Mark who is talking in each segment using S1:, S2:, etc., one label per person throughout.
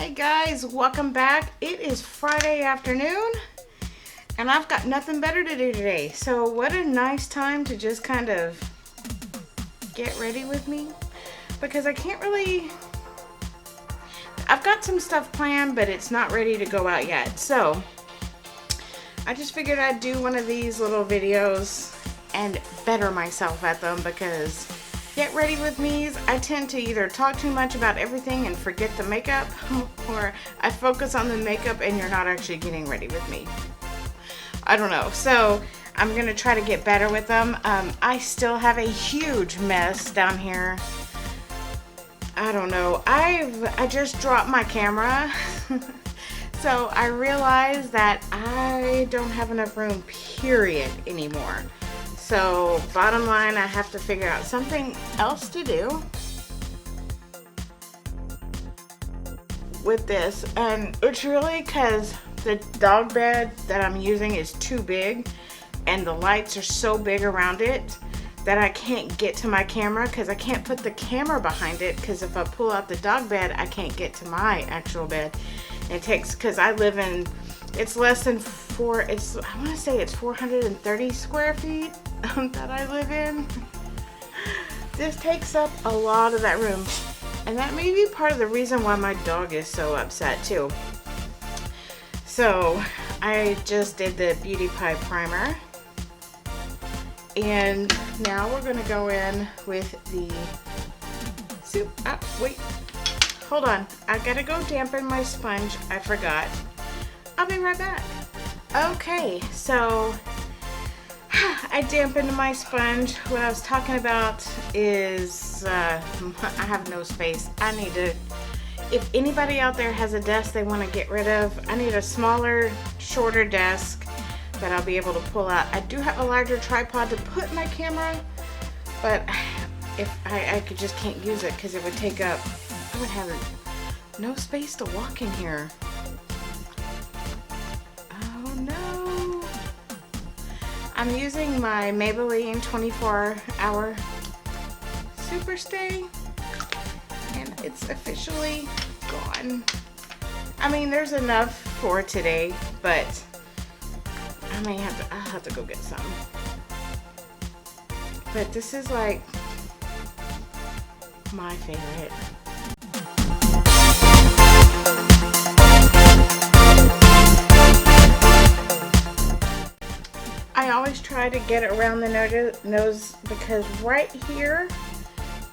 S1: Hey guys, welcome back. It is Friday afternoon and I've got nothing better to do today. So what a nice time to just kind of get ready with me, because I can't really, I've got some stuff planned but it's not ready to go out yet. So I just figured I'd do one of these little videos and better myself at them, because get ready with me, I tend to either talk too much about everything and forget the makeup, or I focus on the makeup and you're not actually getting ready with me. I don't know. So I'm going to try to get better with them. I still have a huge mess down here. I don't know. I just dropped my camera. So I realized that I don't have enough room, period, anymore. So bottom line, I have to figure out something else to do with this. And it's really because the dog bed that I'm using is too big and the lights are so big around it that I can't get to my camera, because I can't put the camera behind it, because if I pull out the dog bed I can't get to my actual bed. It takes, because I live in, it's less than I want to say it's 430 square feet that I live in. This takes up a lot of that room, and that may be part of the reason why my dog is so upset too. So I just did the Beauty Pie primer, and now we're going to go in with the soup. Wait, hold on, I gotta go dampen my sponge. I forgot. I'll be right back. Okay, so I dampened my sponge. What I was talking about is I have no space. I need to, if anybody out there has a desk they want to get rid of, I need a smaller, shorter desk that I'll be able to pull out. I do have a larger tripod to put my camera, but if I just can't use it because it would take up, I would have no space to walk in here. Oh no. I'm using my Maybelline 24-hour Super Stay, and it's officially gone. I mean, there's enough for today, but I'll have to go get some. But this is like my favorite. I always try to get it around the nose, because right here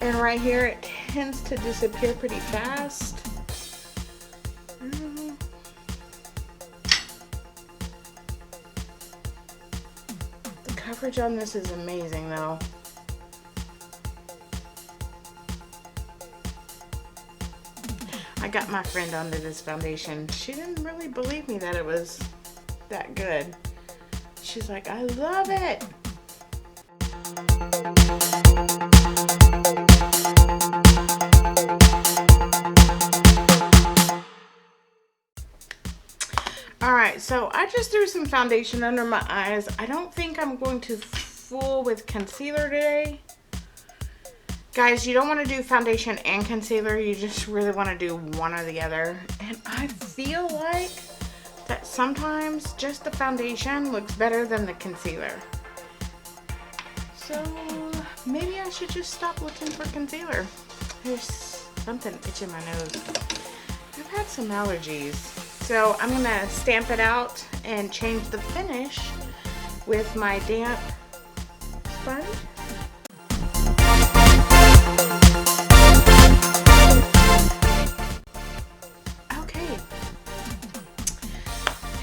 S1: and right here it tends to disappear pretty fast. The coverage on this is amazing though. I got my friend onto this foundation. She didn't really believe me that it was that good. She's like, I love it. Alright, so I just threw some foundation under my eyes. I don't think I'm going to fool with concealer today. Guys, you don't want to do foundation and concealer. You just really want to do one or the other. And I feel like that sometimes just the foundation looks better than the concealer. So maybe I should just stop looking for concealer. There's something itching my nose. I've had some allergies. So I'm gonna stamp it out and change the finish with my damp sponge.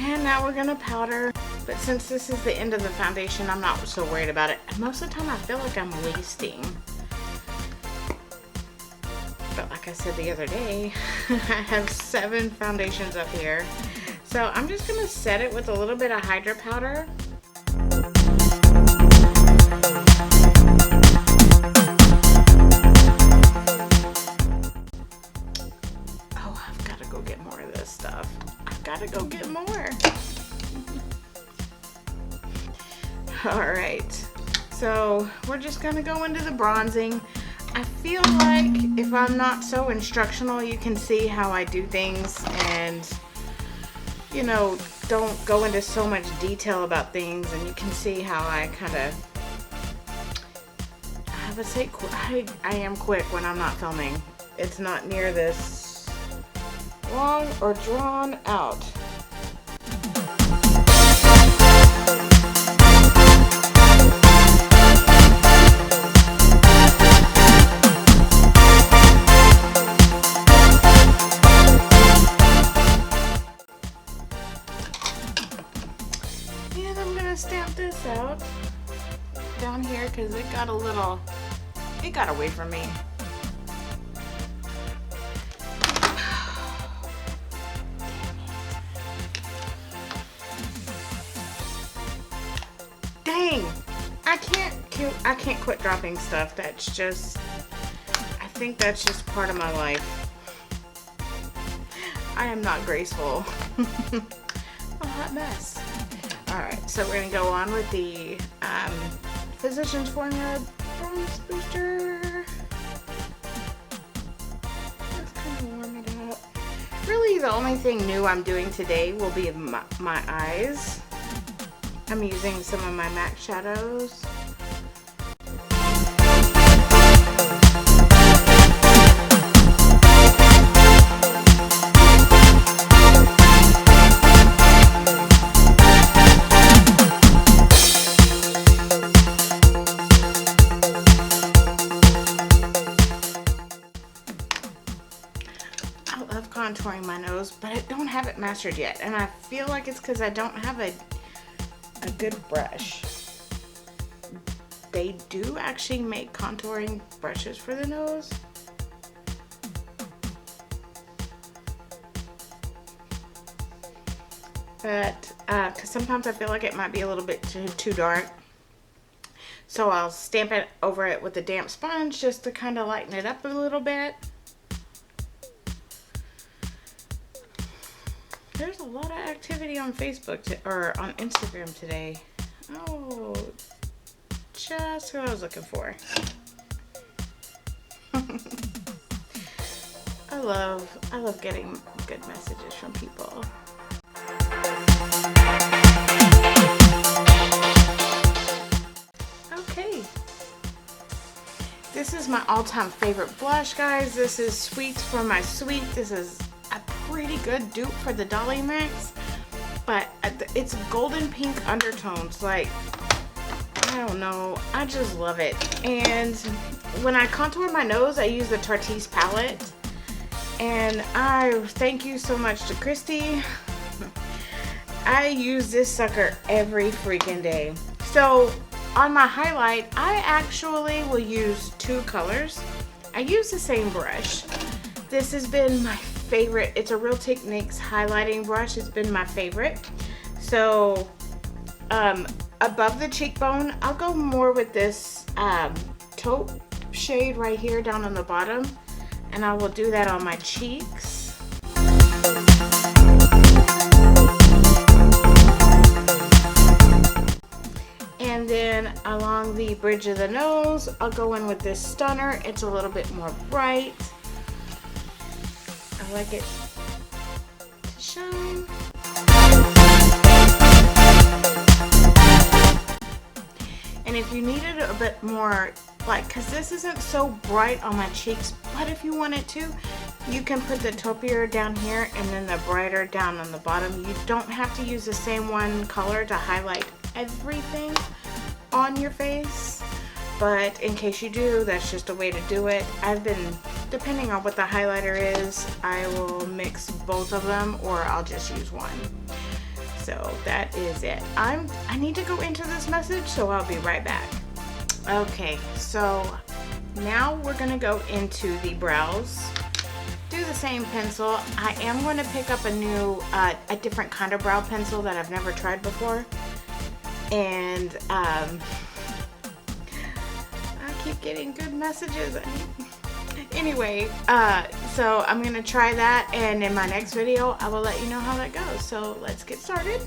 S1: And now we're gonna powder, but since this is the end of the foundation, I'm not so worried about it. Most of the time I feel like I'm wasting. But like I said the other day, I have 7 foundations up here. So I'm just gonna set it with a little bit of Hydra powder. Oh, I've gotta go get more of this stuff. Gotta go get more. All right, so we're just gonna go into the bronzing. I feel like if I'm not so instructional, you can see how I do things and, you know, don't go into so much detail about things, and you can see how I kind of, I would say I am quick when I'm not filming. It's not near this long or drawn out. And I'm gonna stamp this out down here because it got away from me. Dang, I can't quit dropping stuff. That's just, I think that's just part of my life. I am not graceful. A hot mess. Alright, so we're gonna go on with the Physicians Formula Bronze Booster. Let's kind of warm it up. Really, the only thing new I'm doing today will be my eyes. I'm using some of my MAC shadows. Contouring my nose, but I don't have it mastered yet, and I feel like it's because I don't have a good brush. They do actually make contouring brushes for the nose. But because sometimes I feel like it might be a little bit too dark, so I'll stamp it over it with a damp sponge just to kind of lighten it up a little bit. There's a lot of activity on Facebook or on Instagram today. Oh, just what I was looking for. I love getting good messages from people. Okay. This is my all-time favorite blush, guys. This is Sweets for My Sweet. This is a pretty good dupe for the Dolly Mix, but it's golden pink undertones. Like, I don't know, I just love it. And when I contour my nose, I use the Tratest palette, and I thank you so much to Christy. I use this sucker every freaking day. So on my highlight, I actually will use two colors. I use the same brush. This has been my favorite. It's a Real Techniques highlighting brush. It's been my favorite. So above the cheekbone, I'll go more with this taupe shade right here down on the bottom, and I will do that on my cheeks. And then along the bridge of the nose, I'll go in with this stunner. It's a little bit more bright. I like it to shine. And if you need it a bit more, like, because this isn't so bright on my cheeks, but if you want it to, you can put the taupier down here and then the brighter down on the bottom. You don't have to use the same one color to highlight everything on your face, but in case you do, that's just a way to do it. I've been, depending on what the highlighter is, I will mix both of them, or I'll just use one. So that is it. I need to go into this message, so I'll be right back. Okay, so now we're gonna go into the brows. Do the same pencil. I am going to pick up a new, a different kind of brow pencil that I've never tried before. And I keep getting good messages. Anyway, so I'm gonna try that, and in my next video I will let you know how that goes. So let's get started.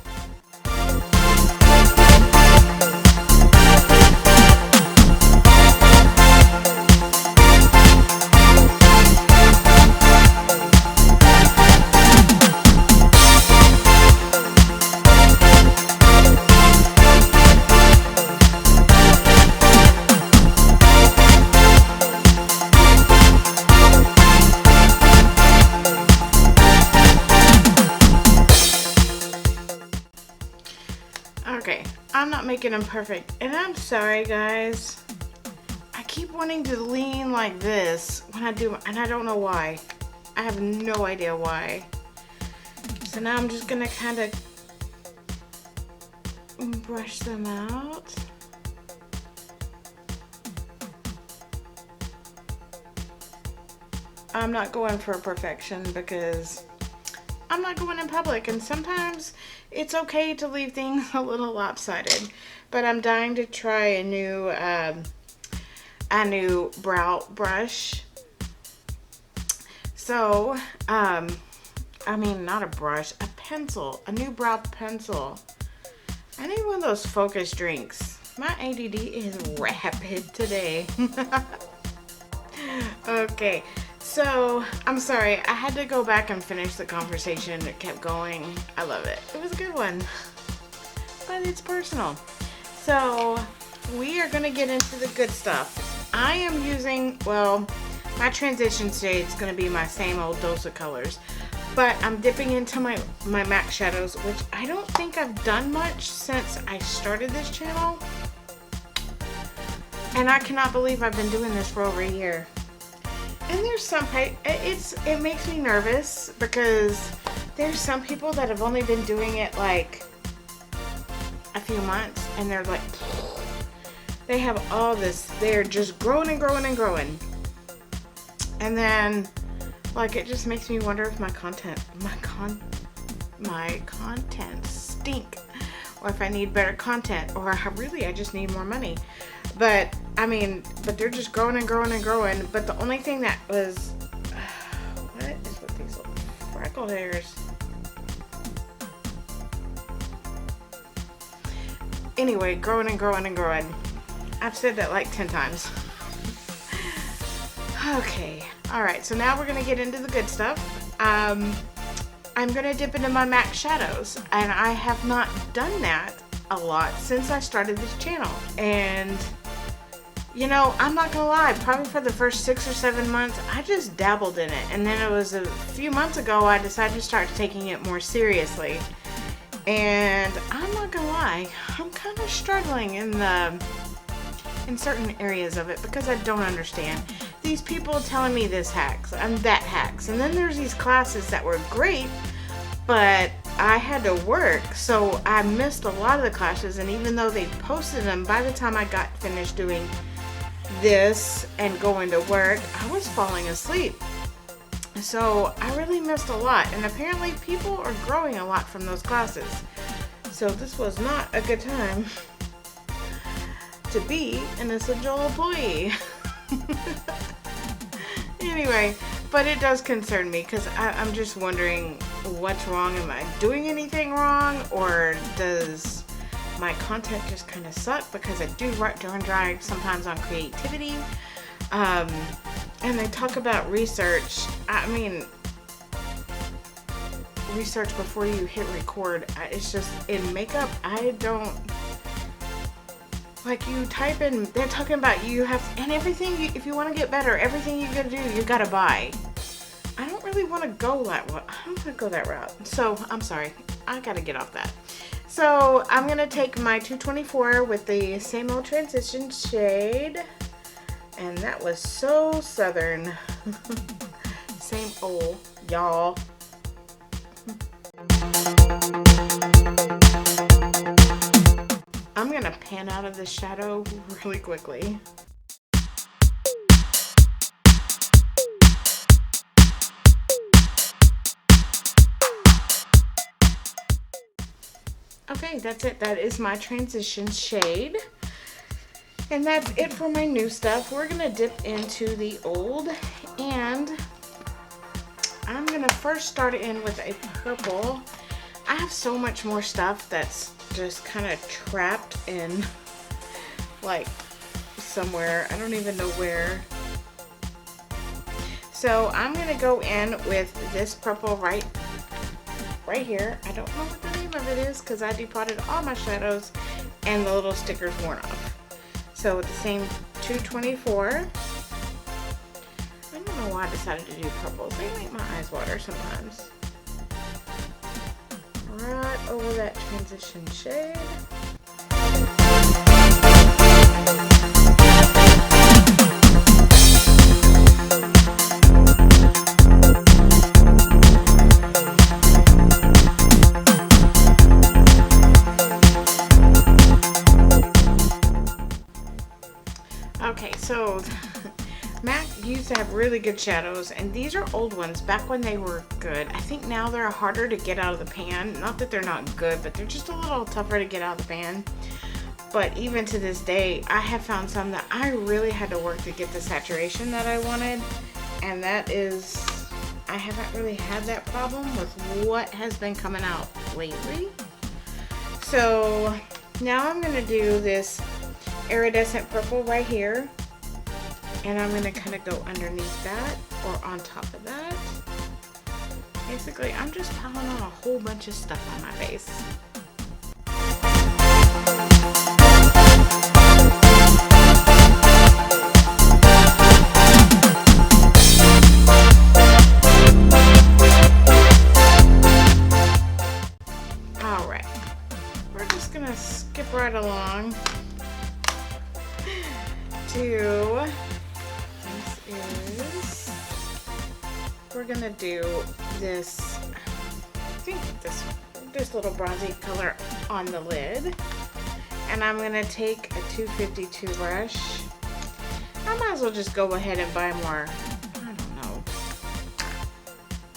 S1: making them perfect. And I'm sorry, guys. I keep wanting to lean like this when I do, and I don't know why. I have no idea why. So now I'm just gonna kind of brush them out. I'm not going for perfection because I'm not going in public, and sometimes it's okay to leave things a little lopsided. But I'm dying to try a new brow brush. So, I mean, not a brush, a pencil, a new brow pencil. I need one of those focus drinks. My ADD is rapid today. Okay, so I'm sorry. I had to go back and finish the conversation. It kept going. I love it. It was a good one, but it's personal. So we are going to get into the good stuff. I am using, well, my transition shade is going to be my same old dose of colors. But I'm dipping into my MAC shadows, which I don't think I've done much since I started this channel. And I cannot believe I've been doing this for over a year. And there's some, it makes me nervous because there's some people that have only been doing it like a few months, and they're like, they have all this, they're just growing and growing and growing. And then, like, it just makes me wonder if my content stink, or if I need better content, or I just need more money. But I mean, but they're just growing and growing and growing. But the only thing that was, what is with these little freckle hairs? Anyway, growing and growing and growing. I've said that like 10 times. Okay. Alright, so now we're going to get into the good stuff. I'm going to dip into my MAC shadows, and I have not done that a lot since I started this channel. And, you know, I'm not going to lie, probably for the first 6 or 7 months, I just dabbled in it. And then it was a few months ago, I decided to start taking it more seriously. And I'm not going to lie, I'm kind of struggling in certain areas of it because I don't understand. These people telling me this hacks and that hacks, and then there's these classes that were great, but I had to work, so I missed a lot of the classes. And even though they posted them, by the time I got finished doing this and going to work, I was falling asleep. So I really missed a lot, and apparently people are growing a lot from those classes. So this was not a good time to be an essential employee. Anyway, but it does concern me because I'm just wondering what's wrong. Am I doing anything wrong, or does my content just kind of suck? Because I do drag sometimes on creativity. And they talk about research. I mean, research before you hit record. It's just, in makeup, I don't, like, you type in, they're talking about you have, and everything, if you want to get better, everything you gotta do, you gotta buy. I don't really want to go that way. I don't want to go that route. So, I'm sorry. I gotta get off that. So, I'm gonna take my 224 with the same old transition shade. And that was so southern. Same old, y'all. I'm gonna pan out of the shadow really quickly. Okay, that's it. That is my transition shade. And that's it for my new stuff. We're gonna dip into the old, and I'm gonna first start in with a purple. I have so much more stuff that's just kind of trapped in, like, somewhere. I don't even know where. So I'm gonna go in with this purple right here. I don't know what the name of it is because I depotted all my shadows and the little stickers worn off. So with the same 224. I don't know why I decided to do purples. They make my eyes water sometimes. Right over that transition shade. MAC used to have really good shadows, and these are old ones back when they were good. I think now they're harder to get out of the pan. Not that they're not good, but they're just a little tougher to get out of the pan. But even to this day, I have found some that I really had to work to get the saturation that I wanted. And that is, I haven't really had that problem with what has been coming out lately. So now I'm going to do this iridescent purple right here. And I'm going to kind of go underneath that or on top of that. Basically, I'm just piling on a whole bunch of stuff on my face. Alright, we're just going to skip right along to... We're gonna do this, I think this little bronzy color on the lid, and I'm gonna take a 252 brush. I might as well just go ahead and buy more. I don't know,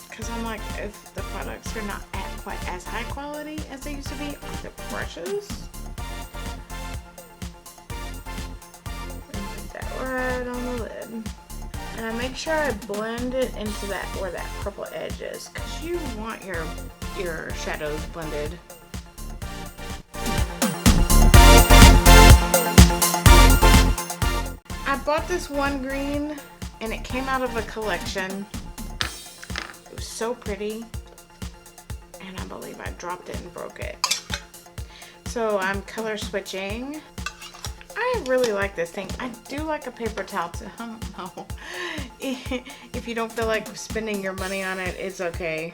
S1: because I'm like, if the products are not at quite as high quality as they used to be on the brushes. Put that right on the lid. And I make sure I blend it into that where that purple edge is, because you want your shadows blended. I bought this one green and it came out of a collection. It was so pretty, and I believe I dropped it and broke it. So I'm color switching. I really like this thing. I do like a paper towel too. I don't know. If you don't feel like spending your money on it, it's okay.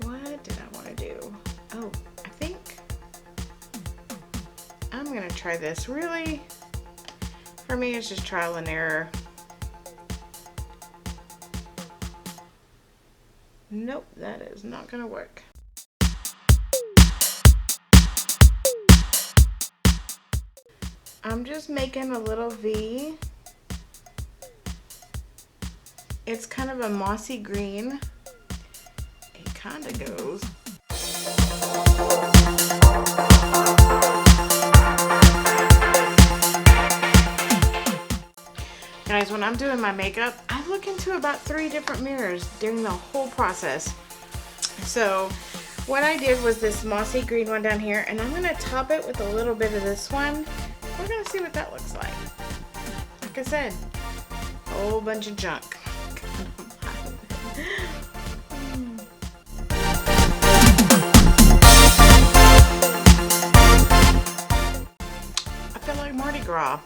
S1: What did I want to do? Oh, I think I'm going to try this. Really, for me, it's just trial and error. Nope, that is not going to work. I'm just making a little V. It's kind of a mossy green. It kind of goes. Guys, when I'm doing my makeup, I look into about 3 different mirrors during the whole process. So what I did was this mossy green one down here, and I'm going to top it with a little bit of this one. We're gonna see what that looks like. Like I said, a whole bunch of junk. I feel like Mardi Gras.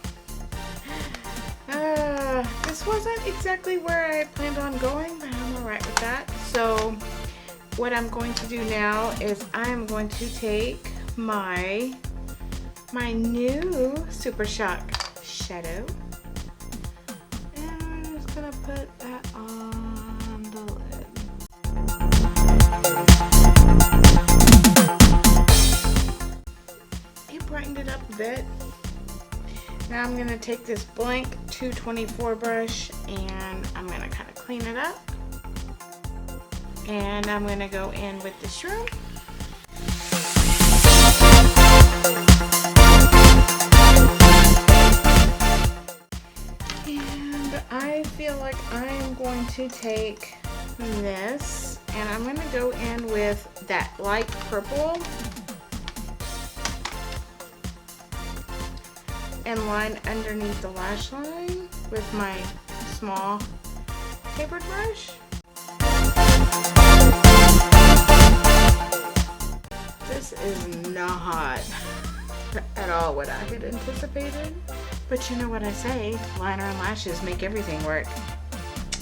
S1: This wasn't exactly where I planned on going, but I'm alright with that. So what I'm going to do now is I'm going to take my new Super Shock shadow, and I'm just gonna put that on the lid. It brightened it up a bit. Now I'm gonna take this blank 224 brush and I'm gonna kind of clean it up, and I'm gonna go in with the shroom. I feel like I'm going to take this and I'm going to go in with that light purple and line underneath the lash line with my small tapered brush. This is not at all what I had anticipated. But you know what I say, liner and lashes make everything work.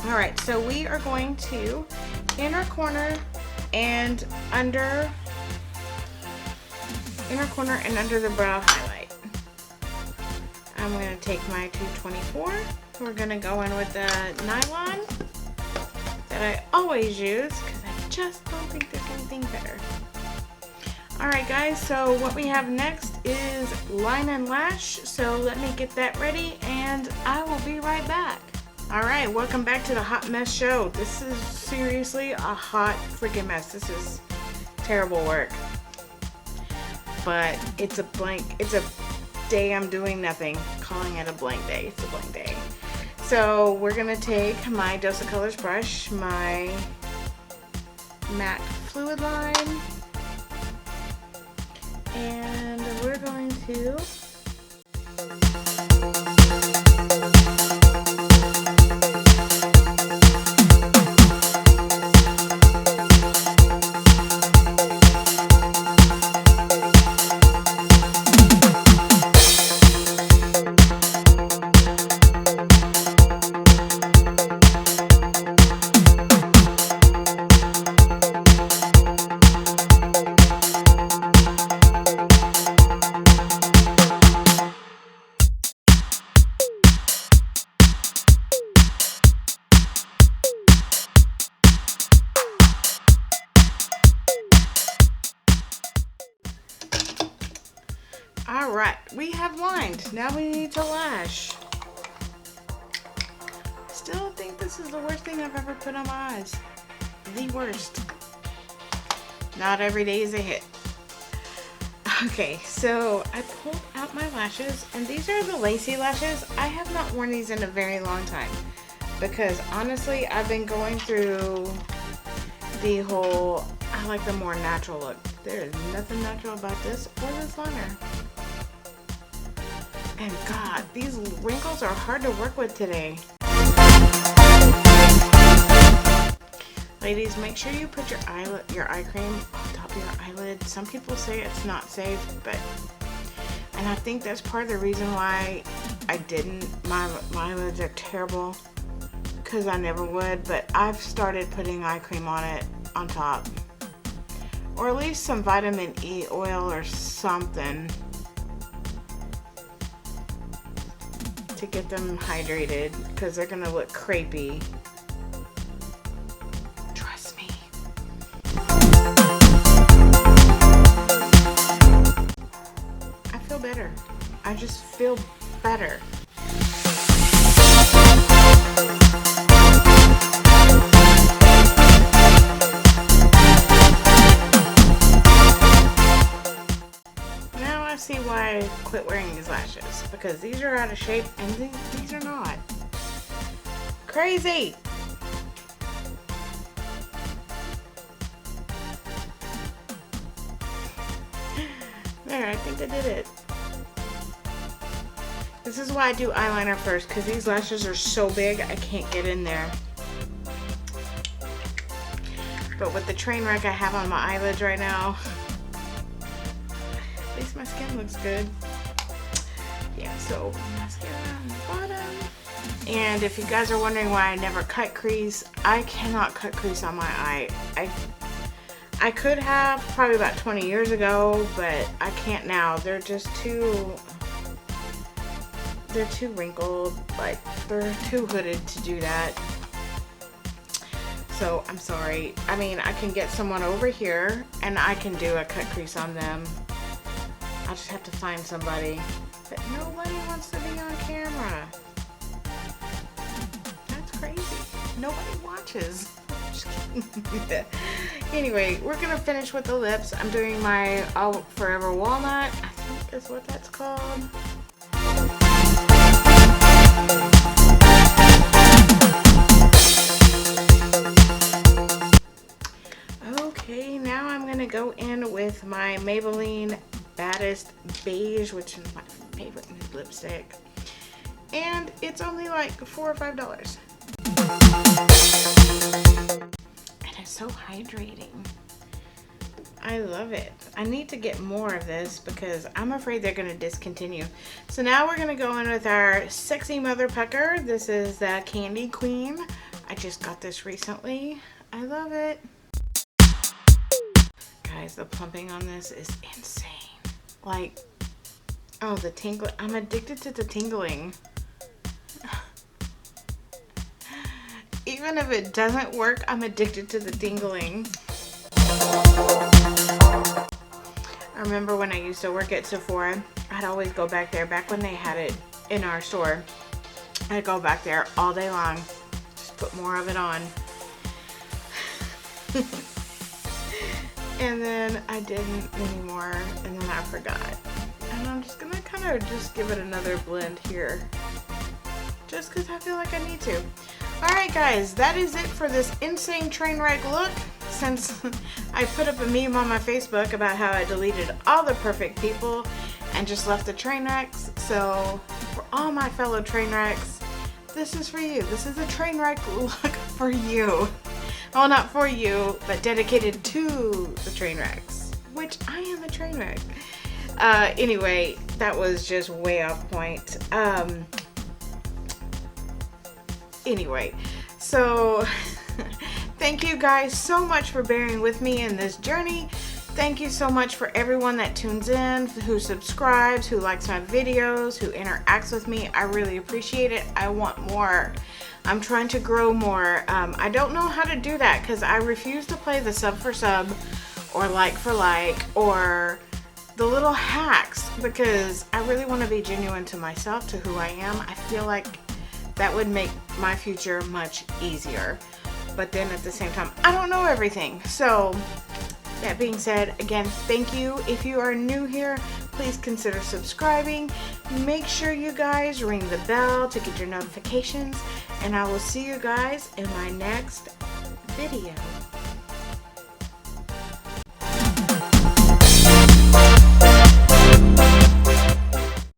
S1: Alright, so we are going to inner corner and under the brow highlight. I'm going to take my 224. We're going to go in with the nylon that I always use because I just don't think there's anything better. Alright guys, so what we have next is line and lash. So let me get that ready and I will be right back. Alright, welcome back to the Hot Mess Show. This is seriously a hot freaking mess. This is terrible work. But it's a day I'm doing nothing. Calling it a blank day. It's a blank day. So we're going to take my Dose of Colors brush, my MAC fluid line, and we're going to Alright, we have lined. Now we need to lash. Still don't think this is the worst thing I've ever put on my eyes. The worst. Not every day is a hit. Okay, so I pulled out my lashes, and these are the Lacey lashes. I have not worn these in a very long time because honestly, I've been going through the whole, I like the more natural look. There is nothing natural about this or this liner. And God, these wrinkles are hard to work with today. Ladies, make sure you put your eye cream on top of your eyelid. Some people say it's not safe, and I think that's part of the reason why I didn't. My eyelids are terrible because I never would, but I've started putting eye cream on it on top, or at least some vitamin E oil or something to get them hydrated because they're gonna look crepey. Trust me. I feel better. I just feel better. See why I quit wearing these lashes, because these are out of shape and these are not. Crazy. There, I think I did it. This is why I do eyeliner first, because these lashes are so big I can't get in there. But with the Trainwreck I have on my eyelids right now, at least my skin looks good. Yeah, so mascara on the bottom. And if you guys are wondering why I never cut crease, I cannot cut crease on my eye. I could have probably about 20 years ago, but I can't now. They're just too wrinkled, like they're too hooded to do that. So I'm sorry. I mean, I can get someone over here and I can do a cut crease on them. I'll just have to find somebody. But nobody wants to be on camera. That's crazy. Nobody watches. Just kidding. Anyway, we're gonna finish with the lips. I'm doing my All Forever Walnut. I think that's what that's called. Okay, now I'm gonna go in with my Maybelline Baddest Beige, which is my favorite nude lipstick, and it's only like $4 or $5, and it's so hydrating. I love it. I need to get more of this because I'm afraid they're going to discontinue. So now we're going to go in with our Sexy Mother Pucker. This is the Candy Queen. I just got this recently. I love it. Guys, the plumping on this is insane. Like, oh, the tingling. I'm addicted to the tingling. Even if it doesn't work, I'm addicted to the tingling. remember when I used to work at Sephora, I'd always go back there, back when they had it in our store. I'd go back there all day long, just put more of it on. And then I didn't anymore, and then I forgot. And I'm just gonna kind of just give it another blend here, just because I feel like I need to. Alright guys, that is it for this insane train wreck look. Since I put up a meme on my Facebook about how I deleted all the perfect people and just left the train wrecks. So for all my fellow train wrecks, this is for you. This is a train wreck look for you. Well, not for you, but dedicated to the train wrecks, which I am a train wreck. Anyway, that was just way off point. Anyway, so thank you guys so much for bearing with me in this journey. Thank you so much for everyone that tunes in, who subscribes, who likes my videos, who interacts with me. I really appreciate it. I want more. I'm trying to grow more. I don't know how to do that because I refuse to play the sub for sub or like for like or the little hacks, because I really want to be genuine to myself, to who I am. I feel like that would make my future much easier. But then at the same time, I don't know everything. So that being said, again, thank you. If you are new here, please consider subscribing. Make sure you guys ring the bell to get your notifications. And I will see you guys in my next video.